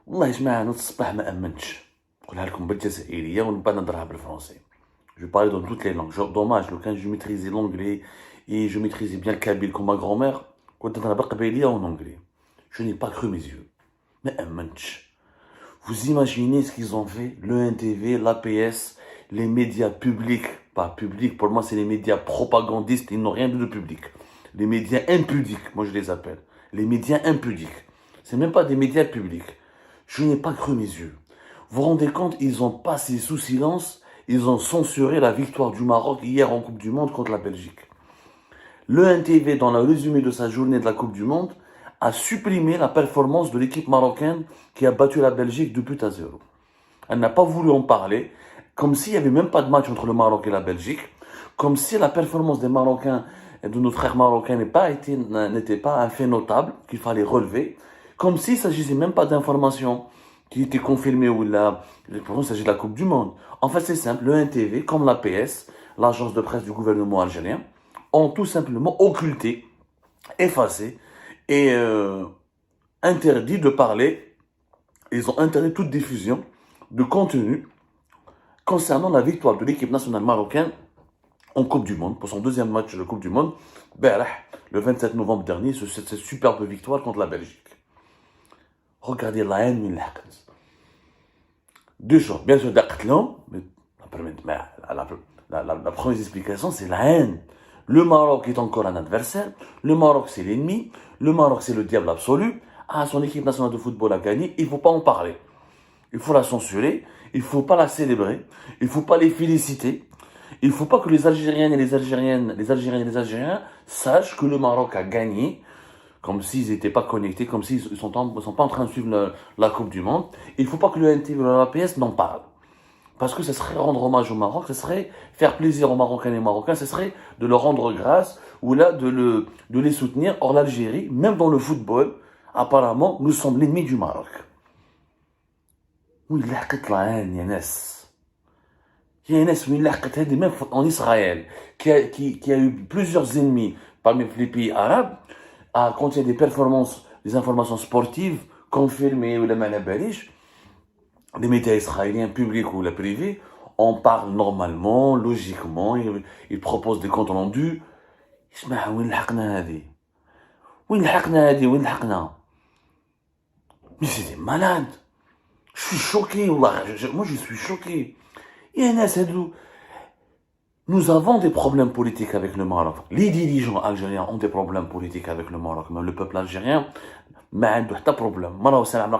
والله يا جماعة أنا الصباح ما أمنتش، نقولها لكم بالجزائرية ونبقى نهضرها بالفرنسي. Je parlais dans toutes les langues. Dommage, quand je maîtrisais l'anglais et je maîtrisais bien le kabyle comme ma grand-mère, كنت نهضر بالقبايلية en anglais. Je n'ai pas cru mes yeux. ما أمنتش. Vous imaginez ce qu'ils ont fait? Le NTV, l'APS, les médias publics, pas publics, pour moi c'est les médias propagandistes, ils n'ont rien de public. Les médias impudiques, moi je les appelle. Les médias impudiques. C'est même pas des médias publics. Je n'ai pas cru mes yeux. Vous vous rendez compte, ils ont passé sous silence, ils ont censuré la victoire du Maroc hier en Coupe du Monde contre la Belgique. Le NTV, dans le résumé de sa journée de la Coupe du Monde, a supprimé la performance de l'équipe marocaine qui a battu la Belgique 2-0. Elle n'a pas voulu en parler, comme s'il n'y avait même pas de match entre le Maroc et la Belgique, comme si la performance des Marocains et de nos frères marocains n'était pas un fait notable qu'il fallait relever, comme s'il ne s'agissait même pas d'informations qui étaient confirmées ou là, pourtant il s'agit de la Coupe du Monde. En fait, c'est simple, le NTV, comme l'APS, l'agence de presse du gouvernement algérien, ont tout simplement occulté, effacé et interdit de parler. Ils ont interdit toute diffusion de contenu concernant la victoire de l'équipe nationale marocaine en Coupe du Monde, pour son deuxième match de Coupe du Monde, le 27 novembre dernier, cette superbe victoire contre la Belgique. Regardez la haine, deux choses. Bien sûr, mais la première explication, c'est la haine. Le Maroc est encore un adversaire. Le Maroc, c'est l'ennemi. Le Maroc, c'est le diable absolu. Ah, son équipe nationale de football a gagné. Il ne faut pas en parler. Il faut la censurer. Il ne faut pas la célébrer. Il ne faut pas les féliciter. Il ne faut pas que les Algériennes et les Algériens sachent que le Maroc a gagné, comme s'ils n'étaient pas connectés, comme s'ils ne sont pas en train de suivre la Coupe du Monde. Il ne faut pas que le NTV ou l'APS n'en parlent. Parce que ce serait rendre hommage au Maroc, ce serait faire plaisir aux Marocains et aux Marocains, ce serait de leur rendre grâce ou là de les soutenir. Or l'Algérie, même dans le football, apparemment, nous sommes l'ennemi du Maroc. Oui, même en Israël, qui a eu plusieurs ennemis parmi les pays arabes, quand il y a des performances, des informations sportives confirmées ou les médias israéliens publics ou privés, on parle normalement, logiquement, ils proposent des comptes rendus. Mais c'est des malades. Je suis choqué, moi je suis choqué. Nous avons des problèmes politiques avec le Maroc. Les dirigeants algériens ont des problèmes politiques avec le Maroc. Même le peuple algérien, ما عنده حتى بروبليم. مرة وسلام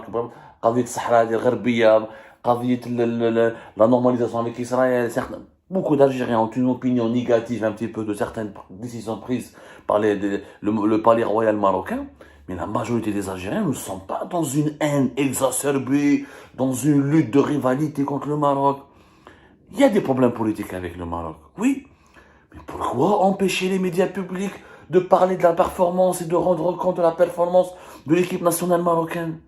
قضية الصحراء الغربية, قضية la normalisation avec Israël. Beaucoup d'Algériens ont une opinion négative un petit peu de certaines décisions prises par le palais royal marocain. Mais la majorité des Algériens ne sont pas dans une haine exacerbée, dans une lutte de rivalité contre le Maroc. Il y a des problèmes politiques avec le Maroc, oui. Mais pourquoi empêcher les médias publics de parler de la performance et de rendre compte de la performance de l'équipe nationale marocaine?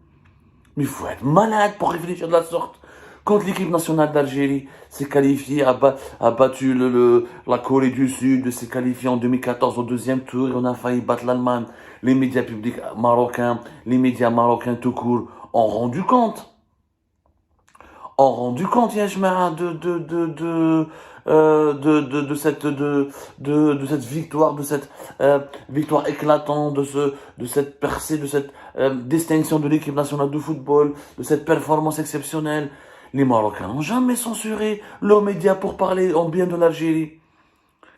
Mais il faut être malade pour réfléchir de la sorte. Quand l'équipe nationale d'Algérie s'est qualifiée, a battu la Corée du Sud, s'est qualifiée en 2014 au deuxième tour, et on a failli battre l'Allemagne. Les médias publics marocains, les médias marocains tout court, ont rendu compte. Yajma, de cette victoire, de cette victoire éclatante, de cette percée, de cette distinction de l'équipe nationale de football, de cette performance exceptionnelle. Les Marocains n'ont jamais censuré leurs médias pour parler en bien de l'Algérie.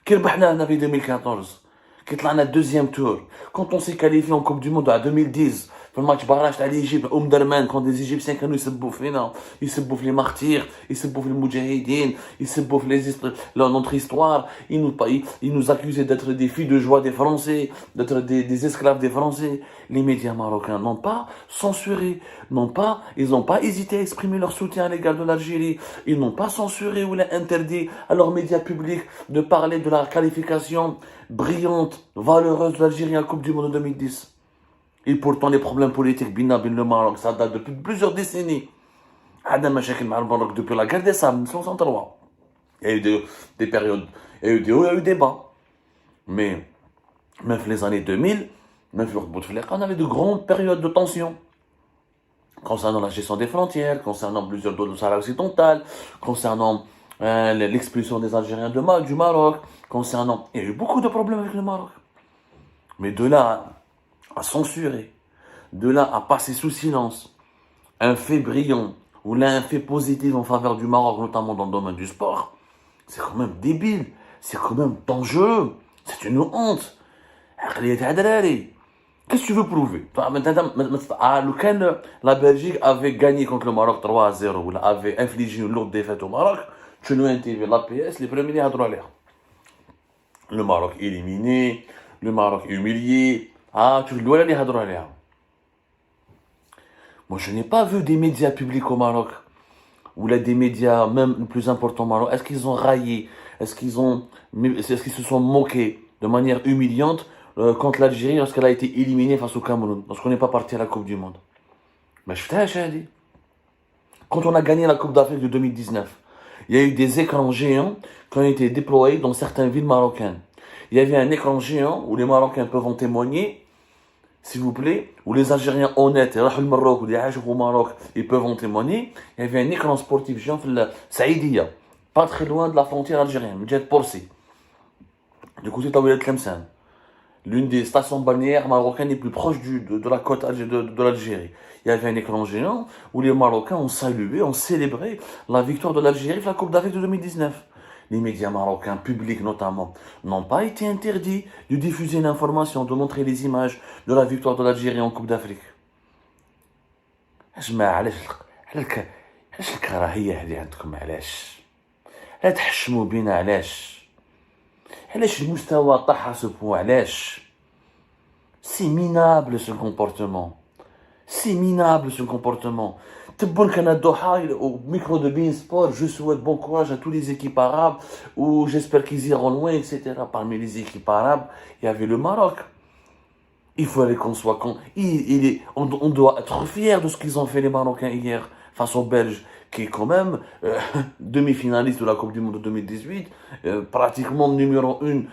Kirbahna en 2014, qui est le deuxième tour. Quand on s'est qualifié en Coupe du Monde en 2010, في الماتش barrage تاع l'Égypte درمان, quand les Égyptiens كانوا يسبوا فينا, يسبوا في les martyrs, يسبوا في المجاهدين, يسبوا في notre histoire, ils nous accusaient d'être des filles de joie des Français, d'être des esclaves des Français. Les médias marocains n'ont pas censuré, ils n'ont pas hésité à exprimer leur soutien à l'égard de l'Algérie. Ils n'ont pas censuré ou interdit à leurs médias publics de parler de la qualification brillante, valeureuse de l'Algérie en Coupe du Monde en 2010. Et pourtant, les problèmes politiques, le Maroc, ça date depuis plusieurs décennies. Depuis la guerre des Sables, 1963. Il y a eu des périodes, il y a eu des hauts, il y a eu des bas. Mais, même les années 2000, même on avait de grandes périodes de tension. concernant la gestion des frontières, concernant plusieurs zones du Sahara occidental, concernant l'expulsion des Algériens du Maroc, concernant... Il y a eu beaucoup de problèmes avec le Maroc. Mais de là à censurer, de là à passer sous silence un fait brillant ou là un fait positif en faveur du Maroc, notamment dans le domaine du sport, c'est quand même débile, c'est quand même dangereux, c'est une honte. Qu'est-ce que tu veux prouver? La Belgique avait gagné contre le Maroc 3-0 ou avait infligé une lourde défaite au Maroc, tu nous intégres l'APS, les premiers à droit l'air. Le Maroc éliminé, le Maroc humilié. Ah, tu dois aller à droit l'air. Moi, je n'ai pas vu des médias publics au Maroc, ou là des médias même les plus importants au Maroc. Est-ce qu'ils ont raillé? Est-ce qu'ils se sont moqués de manière humiliante contre l'Algérie lorsqu'elle a été éliminée face au Cameroun, lorsqu'on n'est pas parti à la Coupe du Monde? Mais je t'ai dit. Quand on a gagné la Coupe d'Afrique de 2019, il y a eu des écrans géants qui ont été déployés dans certaines villes marocaines. Il y avait un écran géant où les Marocains peuvent en témoigner, s'il vous plaît, où les Algériens honnêtes, au Maroc, ou les Hajj au Maroc, ils peuvent en témoigner. Il y avait un écran sportif géant, Saïdia, pas très loin de la frontière algérienne, Medjed Porsi, du côté de la Oued Tlemcen, l'une des stations balnéaires marocaines les plus proches de la côte de l'Algérie. Il y avait un écran géant où les Marocains ont salué, ont célébré la victoire de l'Algérie de la Coupe d'Afrique de 2019. Les médias marocains, publics notamment, n'ont pas été interdits de diffuser l'information, de montrer les images de la victoire de l'Algérie en Coupe d'Afrique. علاش الكراهية هذه عندكم؟ علاش؟ لا تحشموا بينا؟ علاش المستوى طاح سبو؟ علاش؟ C'est minable ce comportement. C'est minable ce comportement. Tebboul Kanadoha, au micro de Bein Sport, je souhaite bon courage à toutes les équipes arabes, ou j'espère qu'ils iront loin, etc. Parmi les équipes arabes, il y avait le Maroc. Il fallait qu'on soit... On doit être fiers de ce qu'ils ont fait les Marocains hier, face aux Belges, qui est quand même demi-finaliste de la Coupe du Monde de 2018, pratiquement numéro 1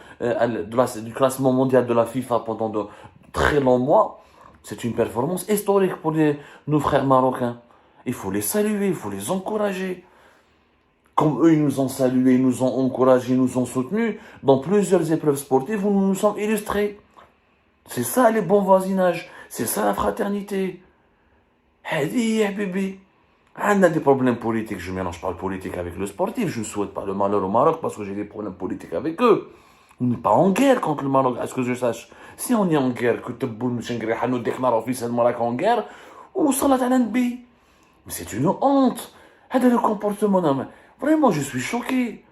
du classement mondial de la FIFA pendant de très longs mois. C'est une performance historique pour nos frères marocains. Il faut les saluer, il faut les encourager. Comme eux, ils nous ont salués, ils nous ont encouragés, ils nous ont soutenus dans plusieurs épreuves sportives où nous nous sommes illustrés. C'est ça les bons voisinages, c'est ça la fraternité. Hadi, bébé. On a des problèmes politiques, je ne mélange pas le politique avec le sportif, je ne souhaite pas le malheur au Maroc parce que j'ai des problèmes politiques avec eux. On n'est pas en guerre contre le Maroc, à ce que je sache. Si on est en guerre, que Tebboul, nous déclare officiellement la en guerre, ou Salat al-Anbi. Mais c'est une honte. C'est le comportement. Vraiment, je suis choqué.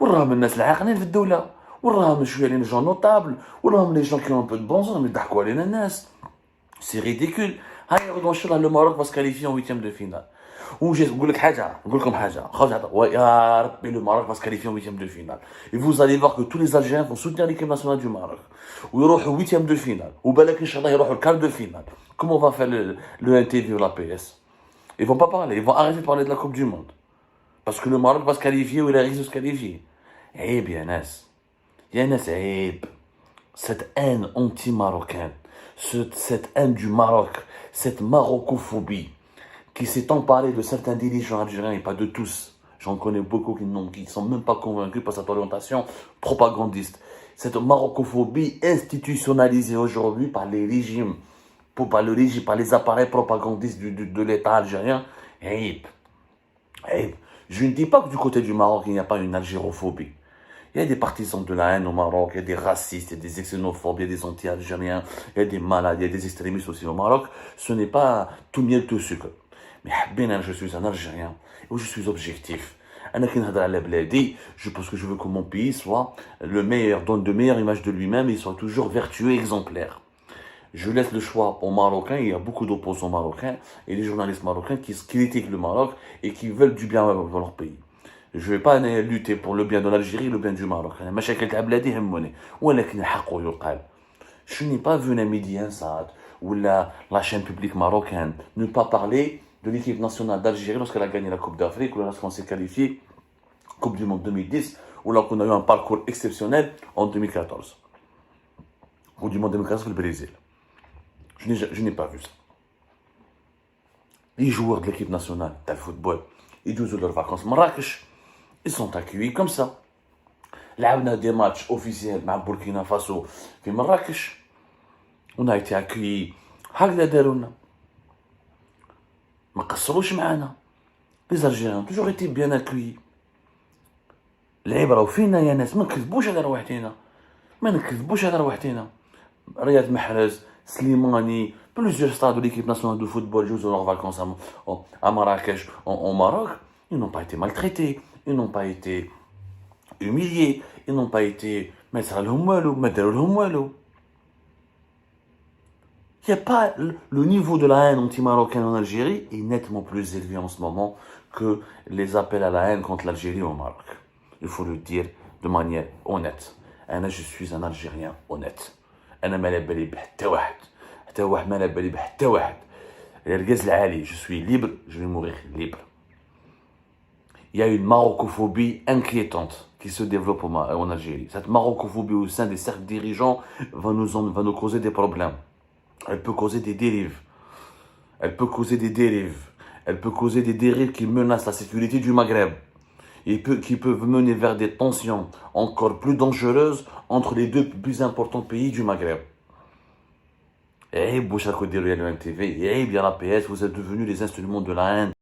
وراهم الناس العاقلين في الدولة، وراهم شوية les gens notables، وراهم les gens qui ont un peu de bon sens، mais يضحكوا علينا الناس. C'est ridicule. هاي ان شاء الله le Maroc va se qualifier en huitième de finale. نقول لكم حاجه يا ربي le Maroc va se qualifier en huitième de finale. Et vous allez voir que tous les Algériens vont soutenir l'équipe nationale du Maroc ويروحوا huitième de finale وبالك ان شاء الله يروحوا quart de finale. Comment on va faire le NTV ou la PS? Ils vont pas parler, ils vont arrêter de parler de la Coupe du Monde parce que le Maroc va se qualifier ou il risque de se qualifier. عيب يا ناس عيب. Cette haine anti-marocaine, cette haine du Maroc, cette marocophobie qui s'est emparée de certains dirigeants algériens et pas de tous. J'en connais beaucoup qui ne sont même pas convaincus par cette orientation propagandiste. Cette marocophobie institutionnalisée aujourd'hui par les régimes, par les appareils propagandistes de l'État algérien. Je ne dis pas que du côté du Maroc, il n'y a pas une algérophobie. Il y a des partisans de la haine au Maroc, il y a des racistes, il y a des xénophobes, il y a des anti-algériens, il y a des malades, il y a des extrémistes aussi au Maroc. Ce n'est pas tout miel, tout sucre. Mais je suis un Algérien, et je suis objectif. Je pense que je veux que mon pays soit le meilleur, donne de meilleures images de lui-même et soit toujours vertueux et exemplaire. Je laisse le choix aux Marocains, il y a beaucoup d'opposants marocains et les journalistes marocains qui critiquent le Maroc et qui veulent du bien dans leur pays. Je ne vais pas lutter pour le bien de l'Algérie, le bien du Maroc. Je n'ai pas vu un média ou la chaîne publique marocaine ne pas parler de l'équipe nationale d'Algérie lorsqu'elle a gagné la Coupe d'Afrique ou lorsqu'on s'est qualifié Coupe du Monde 2010 ou lorsqu'on a eu un parcours exceptionnel en 2014. Coupe du Monde 2014 au Brésil. Je n'ai pas vu ça. Les joueurs de l'équipe nationale de football, ils jouent leurs vacances Marrakech. Ils sont accueillis comme ça. لعبنا des matchs officiels مع بوركينا فاسو في مراكش. On a été accueillis هكذا داروا لنا. ما قصروش معانا. Les Algériens ont toujours été bien accueillis. العيب راهو فينا يا ناس، ما نكذبوش على رواحتنا. رياض محرز، سليماني، plusieurs stars de l'équipe nationale de football jouent leurs vacances à Marrakech, au Maroc. Ils n'ont pas été maltraités, ils n'ont pas été humiliés, ils n'ont pas été ما صرا لهم والو، ما داروا لهم والو. Il n'y a pas le niveau de la haine anti-marocaine en Algérie est nettement plus élevé en ce moment que les appels à la haine contre l'Algérie au Maroc. Il faut le dire de manière honnête. Je suis un Algérien honnête. أنا ما على بالي بحتى واحد، حتى واحد ما على بالي بحتى واحد. الركاز العالي، je suis libre, je vais mourir libre. Il y a une marocophobie inquiétante qui se développe en Algérie. Cette marocophobie au sein des cercles dirigeants va nous causer des problèmes. Elle peut causer des dérives. Elle peut causer des dérives qui menacent la sécurité du Maghreb. Et qui peuvent mener vers des tensions encore plus dangereuses entre les deux plus importants pays du Maghreb. Et Bouchako Derouya, le MTV, et bien la PS, vous êtes devenus les instruments de la haine.